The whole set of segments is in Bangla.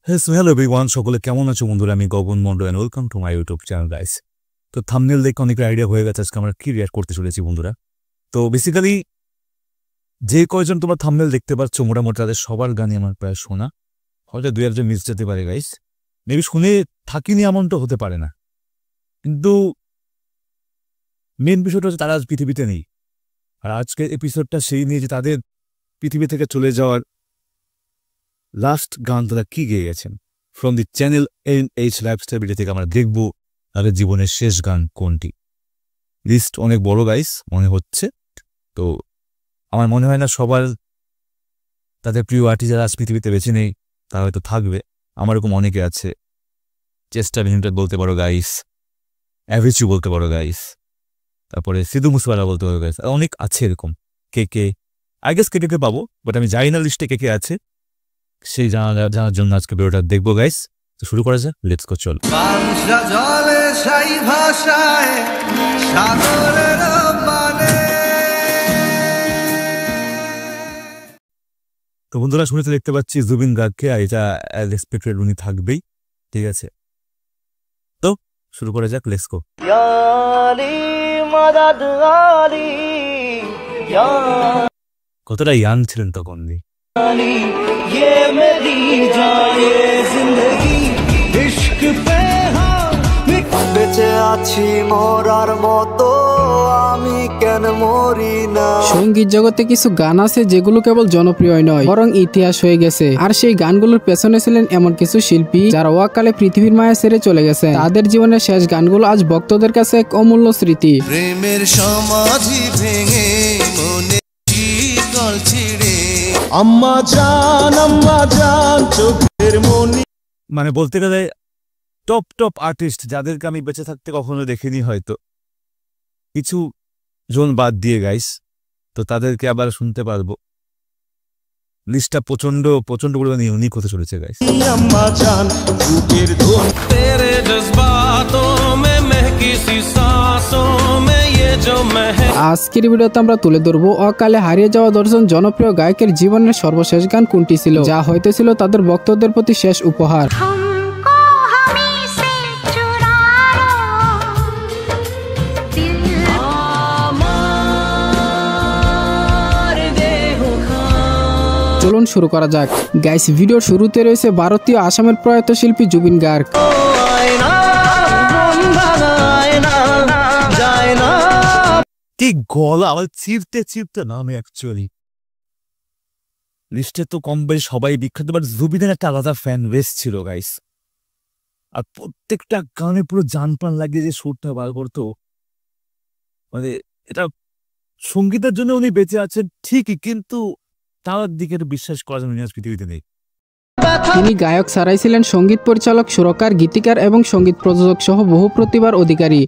হ্যালো এভরিওয়ান, সকলে কেমন আছো বন্ধুরা? আমি Gagan Mondal and welcome to my YouTube channel guys. তো থাম্বনেল দেখে অনেক আইডিয়া হয়ে গেছে আজকে আমরা কি রিয়াক্ট করতে চলেছি বন্ধুরা। তো বেসিক্যালি যে কয়জন তোমরা থাম্বনেল দেখতে পাচ্ছ মোটামুটি তাদের সবার গানই আমার প্রায় শোনা, হয়তো দুই একজন মিস যেতে পারে গাইস, মেবি শুনে থাকিনি এমনটা হতে পারে না, কিন্তু মেন বিষয়টা হচ্ছে তারা আজ পৃথিবীতে নেই। আর আজকের এপিসোডটা সেই নিয়ে যে তাদের পৃথিবী থেকে চলে যাওয়ার লাস্ট গান তারা কি গেয়ে গেছেন। From the channel NH lifestyle video থেকে আমরা দেখব তাদের জীবনের শেষ গান কোনটি। লিস্ট অনেক বড় গাইস মনে হচ্ছে, তো আমার মনে হয় না সবার তাদের প্রিয় আর্টিস্ট যারা আজ পৃথিবীতে বেঁচে নেই তারা হয়তো থাকবে। আমার এরকম অনেকে আছে, চেস্টার লিমিটেড বলতে পারো গাইস, অ্যাভিচু বলতে পারো গাইস, তারপরে সিধু মুসেওয়ালা বলতে পারো গাইস, অনেক আছে এরকম। কে আই গেস কে পাবো, বাট আমি জানি না লিস্টে কে আছে। সেই জানার জন্য আজকে ভিডিওটা দেখবো গাইস। তো শুরু করা যাক, লেটস গো। চল তো বন্ধুরা, শুনেতে দেখতে পাচ্ছি জুবিন গার্গকে, আর এটা রেসপেক্টেড উনি থাকবেই, ঠিক আছে। তো শুরু করা যাক, লেটস গো। কতটা ইয়াং ছিলেন তখন দি। বেঁচে আছি মরার মতো, আমি কেন মরি না। সঙ্গীত জগতে কিছু গান আছে যেগুলো কেবল জনপ্রিয় নয় বরং ইতিহাস হয়ে গেছে, আর সেই গানগুলোর পেছনে ছিলেন এমন কিছু শিল্পী যারা ওয়াকালে পৃথিবীর মায়া ছেড়ে চলে গেছে। তাদের জীবনের শেষ গানগুলো আজ ভক্তদের কাছে এক অমূল্য স্মৃতি। প্রেমের সমাধি ভেঙে মনে শীতল ছিড়ে, আম্মা জান চোখের মনি। মানে বলতে গেলে টপ আর্টিস্ট যাদেরকে আমি বেঁচে থাকতে কখনো দেখিনি, হয়তো কিছু জন বাদ দিয়ে গাইস, তো তাদেরকে আবার শুনতে পারবো। লিস্টটা প্রচন্ড পরিমাণে ইউনিক হতে চলেছে গাইস। আজকের ভিডিওতে আমরা তুলে ধরবো অকালে হারিয়ে যাওয়া 10 জন জনপ্রিয় গায়কের জীবনের সর্বশেষ গান কোনটি ছিল, যা হয়তো ছিল তাদের ভক্তদের প্রতি শেষ উপহার। চলুন শুরু করা যাক গাইস। ভিডিওর শুরুতে রয়েছে ভারতীয় আসামের প্রয়াত শিল্পী জুবিন গার্গ। ঠিক গলা আমার চিরতে নামে অ্যাকচুয়ালি লিস্টে তো কম বেশি সবাই বিখ্যাত, বাট জুবিনের একটা আলাদা ফ্যান বেস ছিল গাইস। আর প্রত্যেকটা গানে পুরো জান প্রাণ লাগিয়ে যে সুরটা বার করতো, মানে এটা সঙ্গীতের জন্য উনি বেঁচে আছেন ঠিকই, কিন্তু তার দিকে বিশ্বাস করা যায় আজ পৃথিবীতে নেই। তিনি গায়ক ছাড়াই ছিলেন সঙ্গীত পরিচালক, সুরকার, গীতিকার এবং সঙ্গীত প্রযোজক সহ বহু প্রতিভার অধিকারী।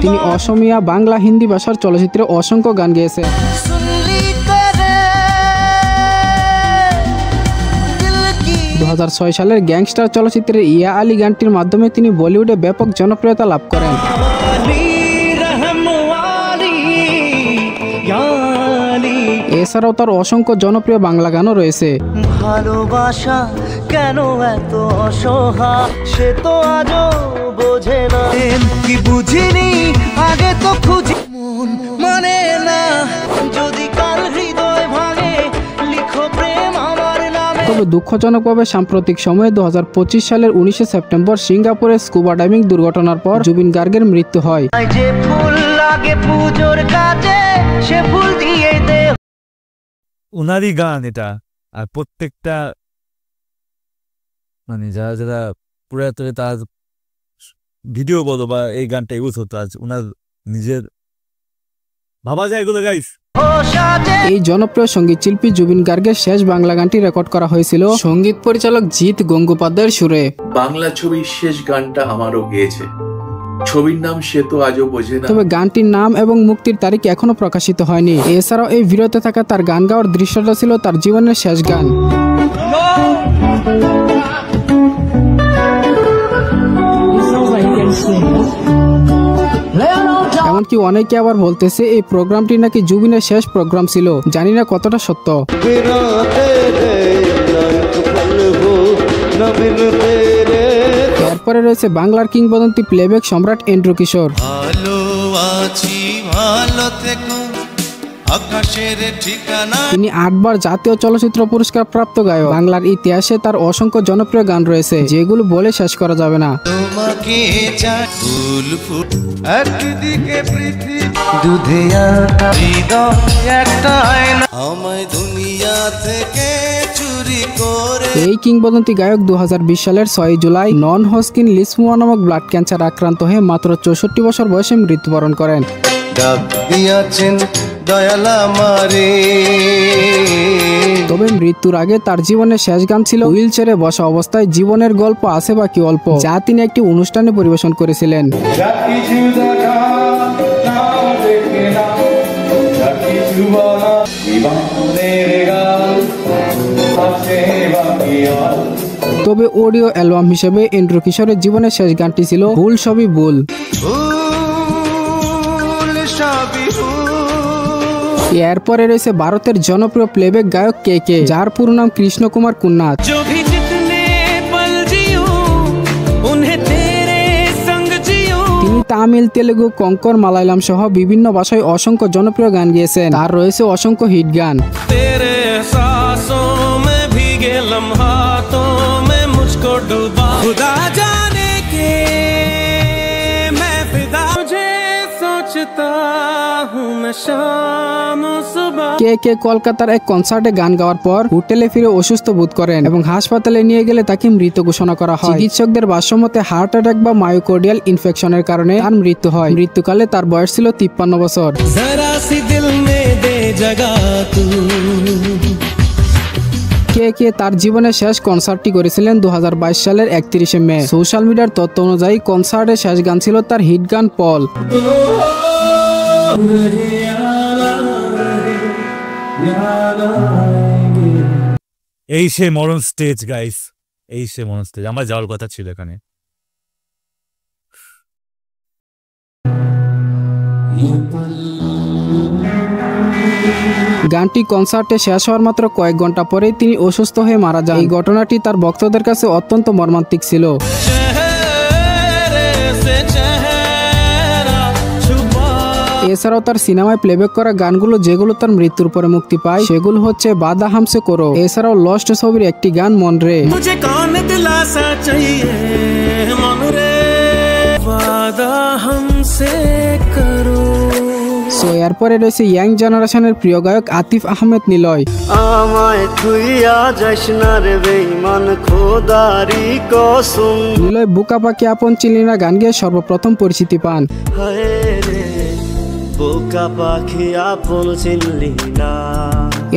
তিনি অসমীয়া, বাংলা, হিন্দি ভাষার চলচ্চিত্রে অসংখ্য গান গেয়েছেন। 2006 সালের গ্যাংস্টার চলচ্চিত্রের ইয়া আলী গানটির মাধ্যমে তিনি বলিউডে ব্যাপক জনপ্রিয়তা লাভ করেন। এছাড়াও তার অসংখ্য জনপ্রিয় বাংলা গানও রয়েছে। ভালোবাসা কেন এত অসহায়, সে তো আজও বোঝে না। কি বুঝিনি আগে তো খুঁজি, মন মানে না যদি কাল হৃদয় ভাঙে, লিখো প্রেম আমার নামে। তবে দুঃখজনকভাবে সাম্প্রতিক সময়ে 2025 সালের 19 সেপ্টেম্বর সিঙ্গাপুরে স্কুবা ডাইভিং দুর্ঘটনার পর জুবিন গার্গের মৃত্যু হয়। যে ফুল লাগে পুজোর কাজে, সে ফুল দিয়ে দে। উনারই গান এটা, আর প্রত্যেকটা মানে যারা পুরাতন তার ভিডিও বলো বা এই গানটা ইউজ হতো, আজ উনার নিজের ভাবা যায় এগুলো গাইস। এই জনপ্রিয় সঙ্গীত শিল্পী জুবিন গার্গের শেষ বাংলা গানটি রেকর্ড করা হয়েছিল সঙ্গীত পরিচালক জিৎ গঙ্গোপাধ্যায়ের সুরে। বাংলা ছবির শেষ গানটা আমারও গেয়েছে, ছবির নাম সে তো আজও বোঝে না। তবে গানটির নাম এবং মুক্তির তারিখ এখনো প্রকাশিত হয়নি। এছাড়াও এই ভিডিওতে থাকা তার গান গাওয়ার দৃশ্যটা ছিল তার জীবনের শেষ গান। এমনকি অনেকে আবার বলতেছে এই প্রোগ্রামটি নাকি জুবিনের শেষ প্রোগ্রাম ছিল। জানি না কতটা সত্য। এরপরে রয়েছে বাংলার কিংবদন্তি প্লেব্যাক সম্রাট এন্ড্রু কিশোর। তিনি 8 বার জাতীয় চলচ্চিত্র পুরস্কার প্রাপ্ত গায়ক। বাংলার ইতিহাসে তার অসংখ্য জনপ্রিয় গান রয়েছে যেগুলো বলে শেষ করা যাবে না। এই কিংবদন্তি গায়ক 2020 সালের 6 জুলাই নন হজকিন লিম্ফোমা নামক ব্লাড ক্যান্সার আক্রান্ত হয়ে মাত্র 64 বছর বয়সে মৃত্যুবরণ করেন। তবে মৃত্যুর আগে তার জীবনের শেষ গান ছিল হুইল চেয়ারে বসা অবস্থায় জীবনের গল্প আছে বাকি অল্প, যা তিনি একটি অনুষ্ঠানে পরিবেশন করেছিলেন। তবে অডিও অ্যালবাম হিসেবে এন্ড্রু কিশোরের জীবনের শেষ গানটি ছিল ভুল সবই ভুল। এরপরে রয়েছে ভারতের জনপ্রিয় প্লেব্যাক গায়ক কে কে, যার পুরো নাম কৃষ্ণ কুমার কুন্নাথ। তিনি তামিল, তেলেগু, কঙ্কর, মালায়ালাম সহ বিভিন্ন ভাষায় অসংখ্য জনপ্রিয় গান গেয়েছেন। তার রয়েছে অসংখ্য হিট গান। কে কে কলকাতার এক কনসার্টে গান গাওয়ার পর হোটেলে ফিরে অসুস্থ বোধ করেন এবং হাসপাতালে নিয়ে গেলে তাকে মৃত ঘোষণা করা হয়। চিকিৎসকদের ভাষ্যমতে হার্ট অ্যাটাক বা মায়োকার্ডিয়াল ইনফেকশনের কারণে তার মৃত্যু হয়। মৃত্যুকালে তার বয়স ছিল 53 বছর। কে কে তার জীবনের শেষ কনসার্টটি করেছিলেন 2022 সালের 31 মে। সোশ্যাল মিডিয়ার তথ্য অনুযায়ী কনসার্টের শেষ গান ছিল তার হিট গান পল। এই সে মরণ স্টেজ গাইস, এই সে মরণ স্টেজ। আমার যাওয়ার কথা ছিল এখানে। গানটি কনসার্টে শেষ হওয়ার মাত্র কয়েক ঘন্টা পরেই তিনি অসুস্থ হয়ে মারা যান। এই ঘটনাটি তার ভক্তদের কাছে অত্যন্ত মর্মান্তিক ছিল। এছাড়াও তার সিনেমায় প্লেব্যাক করা গানগুলো যেগুলো তার মৃত্যুর পরে মুক্তি পায় সেগুলো হচ্ছে বাদা হামসে করো, এছাড়াও লস্ট ছবির একটি গান মন রে। এরপরে রয়েছে ইয়াং জেনারেশনের প্রিয় গায়ক আতিফ আহমেদ নিলয়। নিলয় বুকা পাখি আপন চিনি না গান গেয়ে সর্বপ্রথম পরিচিতি পান।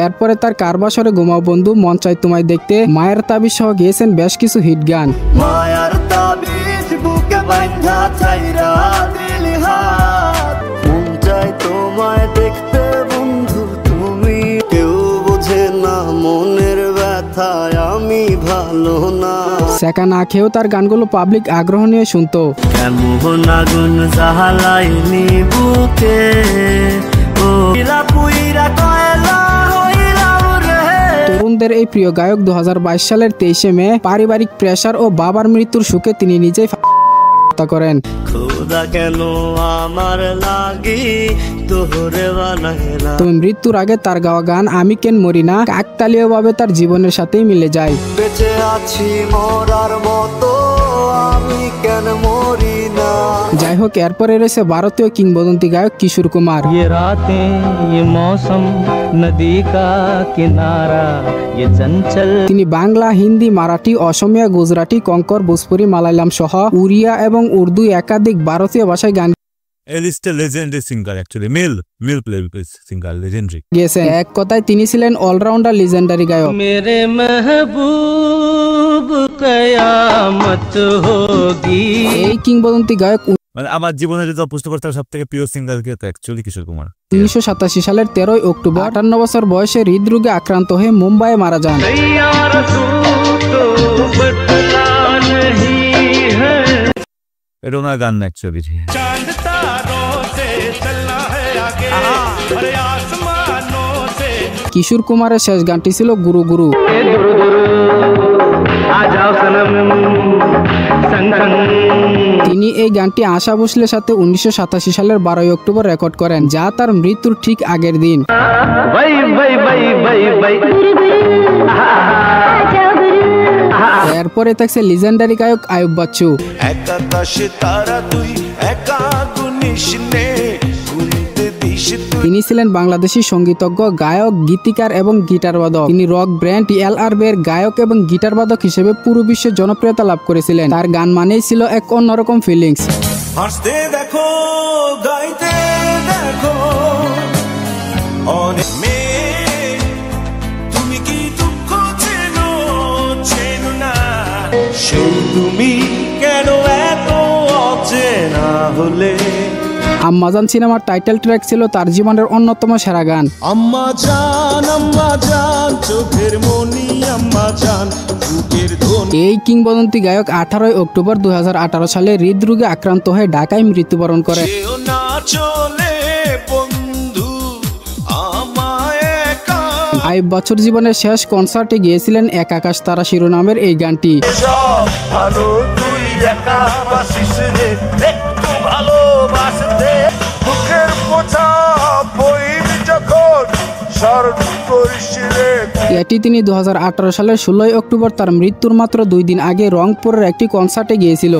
এরপরে তার কারবাসরে ঘুমাও বন্ধু, মন চাই তোমায় দেখতে, মায়ের তাবিজ সহ গেয়েছেন বেশ কিছু হিট গান। তোমায় দেখতে বন্ধু তুমি কেউ বোঝে না মনের ব্যথায় আমি ভালো না। সেকা না খেয়েও তার গানগুলো পাবলিক আগ্রহ নিয়ে শুনতো। এমন আগুন জ্বালাইনি বুকে ও পুইরা কয়লা হইলাম রে। তরুণদের এই প্রিয় গায়ক 2022 সালের 23 মে পারিবারিক প্রেসার ও বাবার মৃত্যুর সুখে তিনি নিজেই করেন। খোদা কেন আমার লাগি তোরে বানাইলা। তবে মৃত্যুর আগে তার গাওয়া গান আমি কেন মরি না কাকতালীয় ভাবে তার জীবনের সাথেই মিলে যায়। বেঁচে আছি মরার মতো আমি কেন মরি না। যাই হোক, এরপরে রয়েছে ভারতীয় কিংবদন্তি গায়ক কিশোর কুমার। ये रातें ये मौसम नदी का किनारा ये चंचल। তিনি বাংলা, হিন্দি, মারাঠি, অসমীয়া, গুজরাটি, কঙ্কর, ভোজপুরি, মালায়ালাম সহ উড়িয়া এবং উর্দু একাধিক ভারতীয় ভাষায় গান legendary singer actually, male playback singer, legendary গেয়েছেন। এক কথায় তিনি ছিলেন অলরাউন্ডার লিজেন্ডারি গায়ক। मेरे महबूब कयामत होगी। এই কিংবদন্তি গায়ক মানে আমার জীবনে যদি প্রশ্ন করতে সব থেকে প্রিয় সিঙ্গার কে তো অ্যাকচুয়ালি কিশোর কুমার। 1987 সালের 13 অক্টোবর 58 বছর বয়সে হৃদরোগে আক্রান্ত হয়ে মুম্বাইয়ে মারা যান। এটা ওনার গান অ্যাকচুয়ালি। কিশোর কুমারের শেষ গানটি ছিল গুরু গুরু। তিনি এই গানটি আশা ভোসলের সাথে 1987 সালের 12 অক্টোবর রেকর্ড করেন, যা তার মৃত্যুর ঠিক আগের দিন। এরপরে থাকছে লিজেন্ডারি গায়ক আয়ুব বাচ্চু। তিনি ছিলেন বাংলাদেশী সঙ্গীতজ্ঞ, গায়ক, গীতিকার এবং গিটারবাদক। তিনি রক ব্যান্ড LRB এর গায়ক এবং গিটারবাদক হিসেবে পুরো বিশ্বে জনপ্রিয়তা লাভ করেছিলেন। তার গান মানেই ছিল এক অন্যরকম ফিলিংস। হাসতে দেখো, গাইতে দেখো, অনেক মেয়ে, তুমি কি দুঃখ চেনো, চেনো না, সেই তুমি কেন এত অচেনা হলে। আম্মাজান সিনেমার টাইটেল ট্র্যাক ছিল তার জীবনের অন্যতম সেরা গান। আম্মা জান, চোখের মনি আম্মা জান, বুকের ধ্বনি। এই কিংবদন্তি গায়ক 18 অক্টোবর 2018 সালে হৃদরোগে আক্রান্ত হয়ে ঢাকায় মৃত্যুবরণ করেন। আয়ুব বাচ্চুর জীবনের শেষ কনসার্টে গিয়েছিলেন এক আকাশ তারা শিরোনামের এই গানটি। এটি তিনি 2018 সালের 16 অক্টোবর তার মৃত্যুর মাত্র 2 দিন আগে রংপুরের একটি কনসার্টে গিয়েছিল।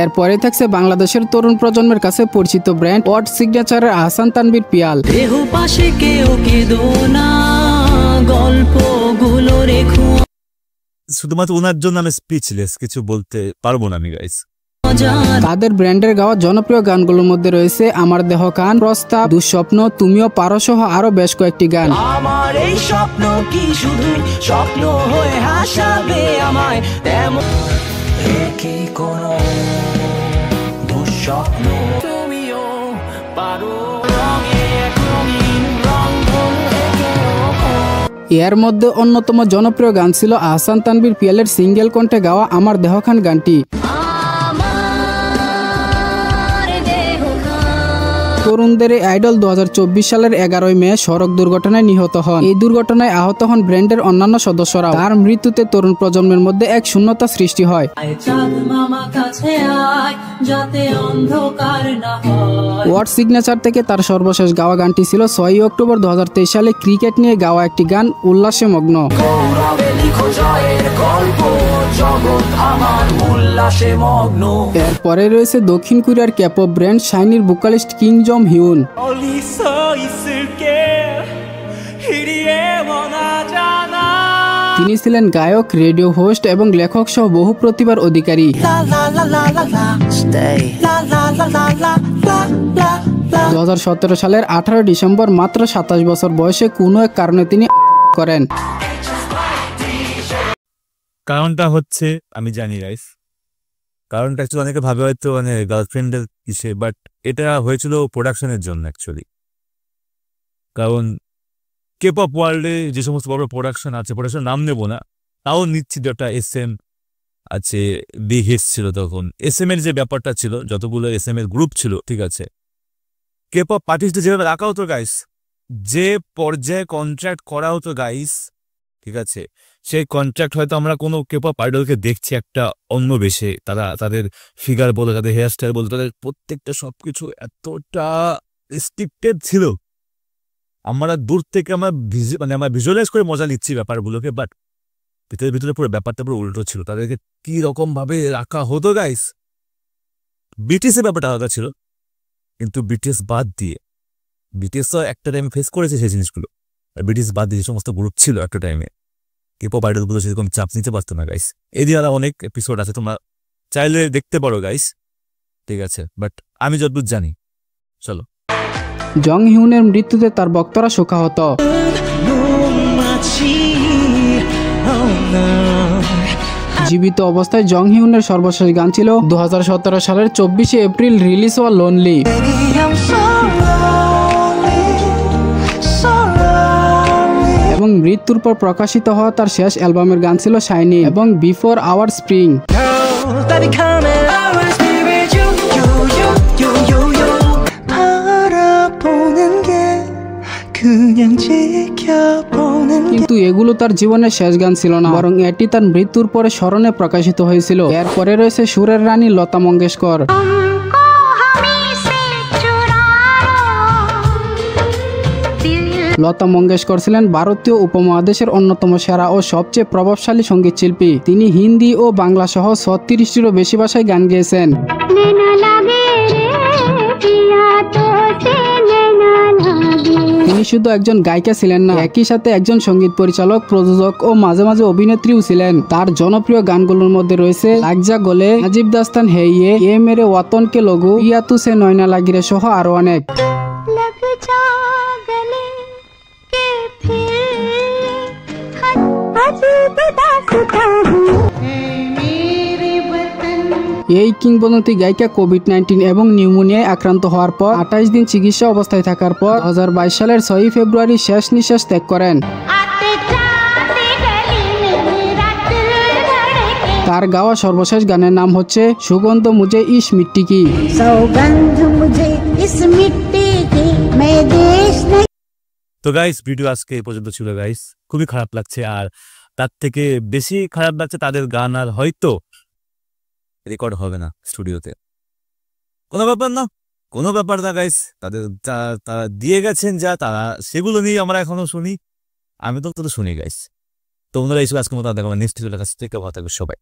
এর পরে থাকছে বাংলাদেশের তরুণ প্রজন্মের কাছে পরিচিত ব্র্যান্ড ওয়াট সিগনেচারের আহসান তানভীর পিয়াল। শুধুমাত্র ওনার জন্য আমি স্পিচলেস, কিছু বলতে পারবো না আমি গাইস। তাদের ব্র্যান্ডের গাওয়া জনপ্রিয় গানগুলোর মধ্যে রয়েছে আমার দেহ কান, প্রস্তাব, দুঃস্বপ্ন, তুমিও পারো সহ আরো বেশ কয়েকটি গান। আমার এই স্বপ্ন কি শুধু স্বপ্ন হয়ে হাসাবে আমায়, তেমন কি কোনো দুঃস্বপ্ন, তুমিও পারো। এর মধ্যে অন্যতম জনপ্রিয় গান ছিল আহসান তানভীর পিয়ালের সিঙ্গেল কণ্ঠে গাওয়া আমার দেহ খান গানটি। তরুণদের আইডল 2024 সালের 11 মে সড়ক দুর্ঘটনায় নিহত হন। এই দুর্ঘটনায় আহত হন ব্র্যান্ডের অন্যান্য সদস্যরা। তার মৃত্যুতে তরুণ প্রজন্মের মধ্যে এক শূন্যতা সৃষ্টি হয়। ওয়াট সিগনেচার থেকে তার সর্বশেষ গাওয়া গানটি ছিল 6 অক্টোবর 2023 সালে ক্রিকেট নিয়ে গাওয়া একটি গান, উল্লাসে মগ্ন। এরপরে রয়েছে দক্ষিণ কোরিয়ার ক্যাপপ ব্র্যান্ড শাইনির ভোকালিস্ট কিং জম হিউন। তিনি ছিলেন গায়ক, রেডিও হোস্ট এবং লেখক সহ বহু প্রতিভার অধিকারী। 2017 সালের 18 ডিসেম্বর মাত্র 27 বছর বয়সে কোনো এক কারণে তিনি করেন। কারণটা হচ্ছে আমি জানি গাইস, কারণটা অ্যাকচুয়ালি অনেকে ভাবে হয়তো মানে গার্লফ্রেন্ডের কিসে, বাট এটা হয়েছিল প্রোডাকশনের জন্য অ্যাকচুয়ালি। কারণ কেপপ ওয়ার্ল্ডে যে সমস্ত বড় প্রোডাকশন আছে, প্রোডাকশন নাম নেব না, তাও নিশ্চিত একটা SM আছে, বিগ হিটস ছিল তখন। SM এর যে ব্যাপারটা ছিল, যতগুলো SM এর গ্রুপ ছিল, ঠিক আছে, কেপপ আর্টিস্টদের যেভাবে রাখা হতো গাইস, যে পর্যায়ে কন্ট্রাক্ট করা হতো গাইস, ঠিক আছে, সেই কন্ট্রাক্ট হয়তো আমরা কোনো কেপপ আইডলকে দেখছি একটা অন্য বেশে, তারা তাদের ফিগার বলে, তাদের হেয়ারস্টাইল বলে, তাদের প্রত্যেকটা সবকিছু এতটা রেস্ট্রিক্টেড ছিল, আমরা দূর থেকে আমরা ভিজুয়ালাইজ করে মজা নিচ্ছি ব্যাপারগুলোকে, বাট ভিতরে ভিতরে পুরো ব্যাপারটা পুরো উল্টো ছিল। তাদেরকে কি রকম ভাবে রাখা হতো গাইস। বিটিএসের ব্যাপারটা আলাদা ছিল, কিন্তু বিটিএস বাদ দিয়ে, বিটিএসও একটা টাইমে ফেস করেছে সেই জিনিসগুলো, আর বিটিএস বাদ দিয়ে যে সমস্ত গ্রুপ ছিল একটা টাইমে, কেপপ আইডলগুলো সেরকম চাপ নিতে পারতো না গাইস। এদিকে আলাদা অনেক এপিসোড আছে, তোমরা চাইলে দেখতে পারো গাইস, ঠিক আছে, বাট আমি যতদূর জানি। চলো, জং হিউনের মৃত্যুতে তার ভক্তরা শোকাহত। জীবিত অবস্থায় জং হিউনের সর্বশেষ গান ছিল 2017 সালের 24 এপ্রিল রিলিজ হওয়া লোনলি। এবং মৃত্যুর পর প্রকাশিত হওয়া তার শেষ অ্যালবামের গান ছিল শাইনি এবং বিফোর আওয়ার স্প্রিং। 바라보는 게 그냥 지켜보는 게 কিন্তু এগুলো তার জীবনের শেষ গান ছিল না, বরং এটি তার মৃত্যুর পরে স্মরণে প্রকাশিত হয়েছিল। এরপরে রয়েছে সুরের রানী লতা মঙ্গেশকর। লতা মঙ্গেশকর ছিলেন ভারতীয় উপমহাদেশের অন্যতম সেরা ও সবচেয়ে প্রভাবশালী সঙ্গীত শিল্পী। তিনি হিন্দি ও বাংলা সহ 36টিরও বেশি ভাষায় গান গেয়েছেন। তিনি শুধু একজন গায়িকা ছিলেন না, একই সাথে একজন সঙ্গীত পরিচালক, প্রযোজক ও মাঝে মাঝে অভিনেত্রীও ছিলেন। তার জনপ্রিয় গানগুলোর মধ্যে রয়েছে লাগ যা গলে, আজিব দাস্তান হে ইয়ে, এ মেরে ওয়াতন কে লোগো, ইয়া তু সে নয়না লাগিরে সহ আরো অনেক। এই কিংবদন্তি গায়িকা কোভিড-19 এবং নিউমোনিয়ায় আক্রান্ত হওয়ার পর 28 দিন চিকিৎসা অবস্থায় থাকার পর 2022 সালের 6 ফেব্রুয়ারি শেষ নিঃশ্বাস ত্যাগ করেন। তার গাওয়া সর্বশেষ গানের নাম হচ্ছে সুগন্ধ মুঝে ইস মিট্টি কি। सौगंध मुझे इस मिट्टी की मैं देश नहीं। তো গাইস, ভিডিও আজকে এই পর্যন্ত ছিল গাইস। খুবই খারাপ লাগছে, আর তার থেকে বেশি খারাপ লাগছে তাদের গান আর হয়তো রেকর্ড হবে না স্টুডিওতে। কোনো ব্যাপার না, কোনো ব্যাপার না গাইস। তারা দিয়ে গেছেন যা, তারা সেগুলো নিয়ে আমরা এখনো শুনি। আমি তো শুনি গাইস। তোমরা এইসব আজকের মতো দেখা নেক্সট ভিডিওর কাছ থেকে ভালো থাকবে সবাই।